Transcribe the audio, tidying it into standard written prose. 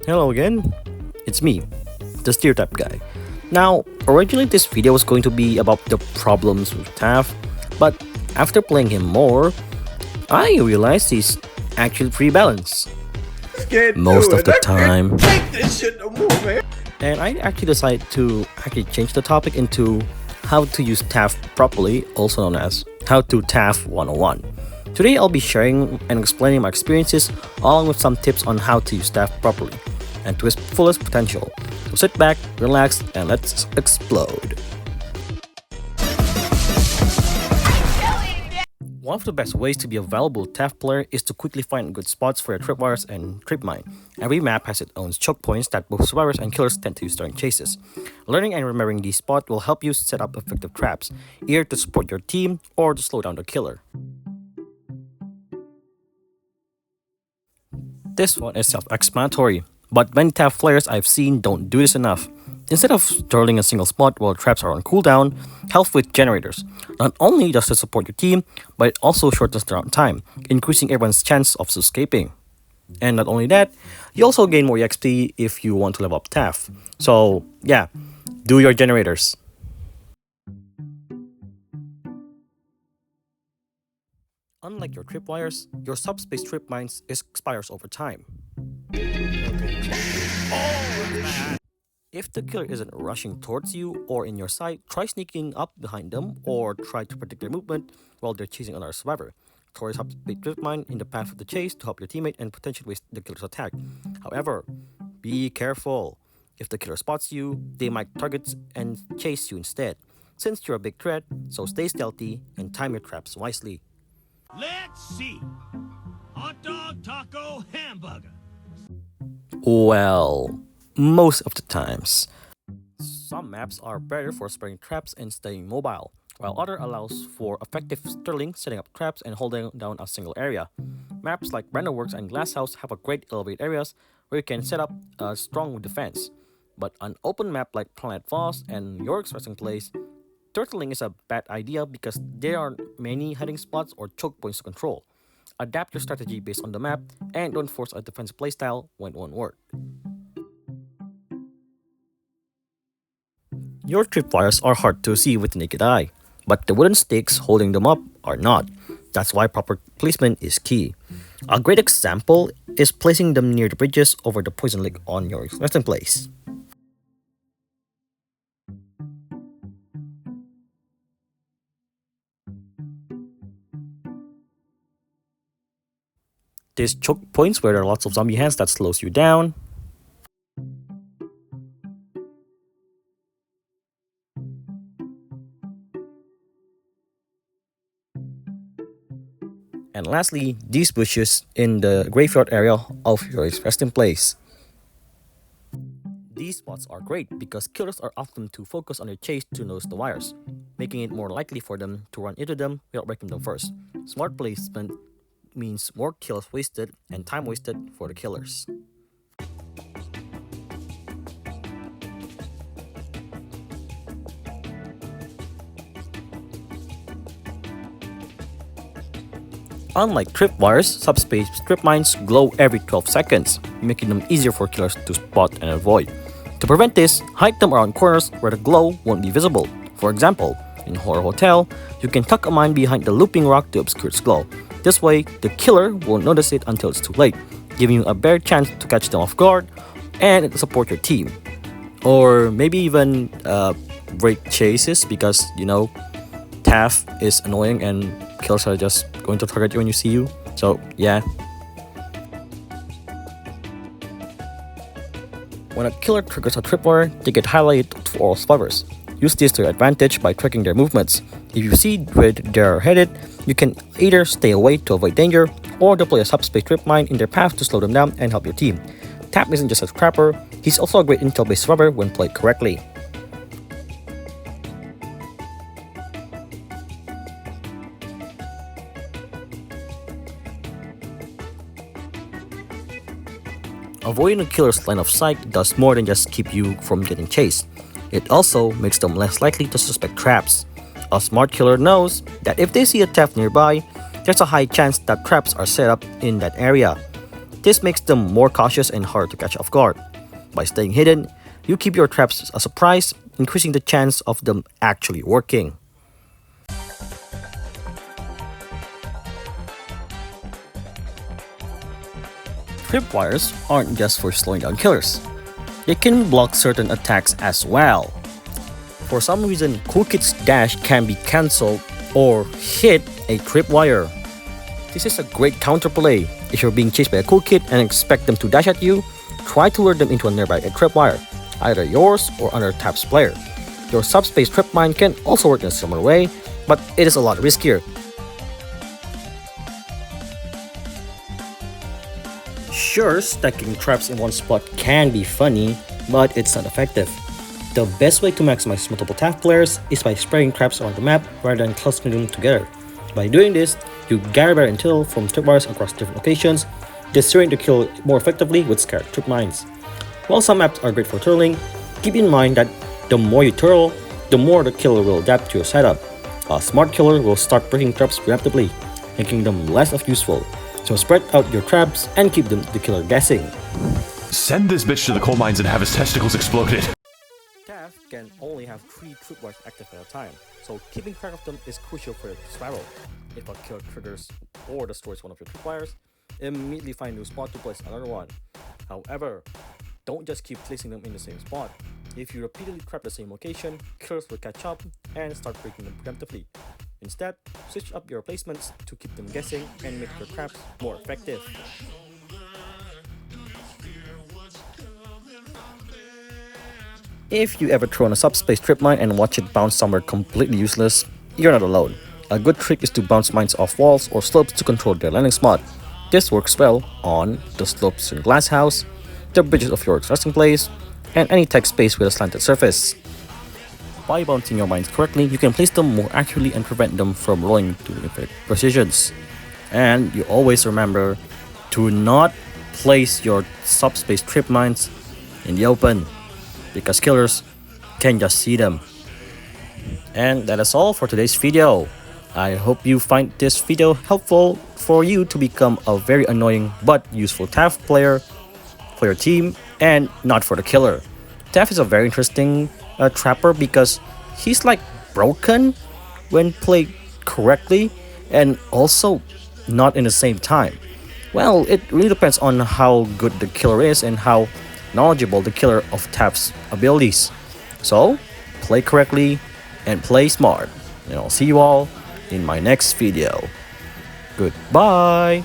Hello again, it's me, the stereotype guy. Now, originally this video was going to be about the problems with Taph, but after playing him more, I realized he's actually pretty balanced most of the time. Take this shit no more, man. And I actually decided to change the topic into how to use Taph properly, also known as how to Taph 101. Today I'll be sharing and explaining my experiences along with some tips on how to use Taph properly and to its fullest potential. So sit back, relax, and let's explode. One of the best ways to be a valuable Taph player is to quickly find good spots for your tripwires and trip mine. Every map has its own choke points that both survivors and killers tend to use during chases. Learning and remembering these spots will help you set up effective traps, either to support your team or to slow down the killer. This one is self-explanatory, but many Taph players I've seen don't do this enough. Instead of turtling a single spot while traps are on cooldown, help with generators. Not only does it support your team, but it also shortens the time, increasing everyone's chance of escaping. And not only that, you also gain more XP if you want to level up Taph. So yeah, do your generators. Unlike your tripwires, your subspace trip mines expires over time. If the killer isn't rushing towards you or in your sight, try sneaking up behind them or try to predict their movement while they're chasing another survivor. Throw a subspace trip mine in the path of the chase to help your teammate and potentially waste the killer's attack. However, be careful. If the killer spots you, they might target and chase you instead. Since you're a big threat, so stay stealthy and time your traps wisely. Let's see. Hot dog, taco, hamburger. Well, most of the times. Some maps are better for spraying traps and staying mobile, while other allows for effective sterling, setting up traps and holding down a single area. Maps like Brandenworks and Glasshouse have a great elevated areas where you can set up a strong defense. But an open map like Planet Voss and York's resting place, turtling is a bad idea because there are many hiding spots or choke points to control. Adapt your strategy based on the map and don't force a defensive playstyle when it won't work. Your tripwires are hard to see with the naked eye, but the wooden sticks holding them up are not. That's why proper placement is key. A great example is placing them near the bridges over the poison lake on your resting place. There's choke points where there are lots of zombie hands that slows you down. And lastly, these bushes in the graveyard area of your resting place. These spots are great because killers are often too focused on their chase to notice the wires, making it more likely for them to run into them without breaking them first. Smart placement means more kills wasted and time wasted for the killers. Unlike tripwires, subspace trip mines glow every 12 seconds, making them easier for killers to spot and avoid. To prevent this, hide them around corners where the glow won't be visible. For example, in Horror Hotel, you can tuck a mine behind the looping rock to obscure its glow. This way, the killer won't notice it until it's too late, giving you a better chance to catch them off guard and support your team. Or maybe even break chases because, Taph is annoying and killers are just going to target you when you see you. So, yeah. When a killer triggers a tripwire, they get highlighted to all survivors. Use this to your advantage by tracking their movements. If you see where they're headed, you can either stay away to avoid danger or deploy a subspace trip mine in their path to slow them down and help your team. Taph isn't just a trapper, he's also a great intel-based survivor when played correctly. Avoiding a killer's line of sight does more than just keep you from getting chased. It also makes them less likely to suspect traps. A smart killer knows that if they see a Taph nearby, there's a high chance that traps are set up in that area. This makes them more cautious and harder to catch off guard. By staying hidden, you keep your traps a surprise, increasing the chance of them actually working. Tripwires aren't just for slowing down killers. They can block certain attacks as well. For some reason, Cool Kid's dash can be cancelled or hit a tripwire. This is a great counterplay. If you're being chased by a Cool Kid and expect them to dash at you, try to lure them into a nearby tripwire, either yours or another Taph's player. Your subspace trip mine can also work in a similar way, but it is a lot riskier. Sure, stacking traps in one spot can be funny, but it's not effective. The best way to maximize multiple Taph players is by spreading traps around the map rather than clustering them together. By doing this, you gather better intel from tripwires across different locations, deterring the kill more effectively with scared trip mines. While some maps are great for turtling, keep in mind that the more you turtle, the more the killer will adapt to your setup. A smart killer will start breaking traps preemptively, making them less of useful. So spread out your traps and keep the killer guessing. Send this bitch to the coal mines and have his testicles exploded. Taph can only have 3 tripwires active at a time, so keeping track of them is crucial for your survival. If a killer triggers or destroys one of your tripwires, immediately find a new spot to place another one. However, don't just keep placing them in the same spot. If you repeatedly trap the same location, killers will catch up and start breaking them preemptively. Instead, switch up your placements to keep them guessing and make your traps more effective. If you ever throw on a subspace trip mine and watch it bounce somewhere completely useless, you're not alone. A good trick is to bounce mines off walls or slopes to control their landing spot. This works well on the slopes in Glass House, the bridges of your resting place, and any tech space with a slanted surface. By bouncing your mines correctly, you can place them more accurately and prevent them from rolling to infinite precisions. And you always remember to not place your subspace trip mines in the open, because killers can just see them. And that is all for today's video. I hope you find this video helpful for you to become a very annoying but useful Taph player for your team and not for the killer. Taph is a very interesting trapper because he's like broken when played correctly and also not in the same time. Well, it really depends on how good the killer is and how knowledgeable the killer of Taph's abilities. So, play correctly and play smart. And I'll see you all in my next video. Goodbye!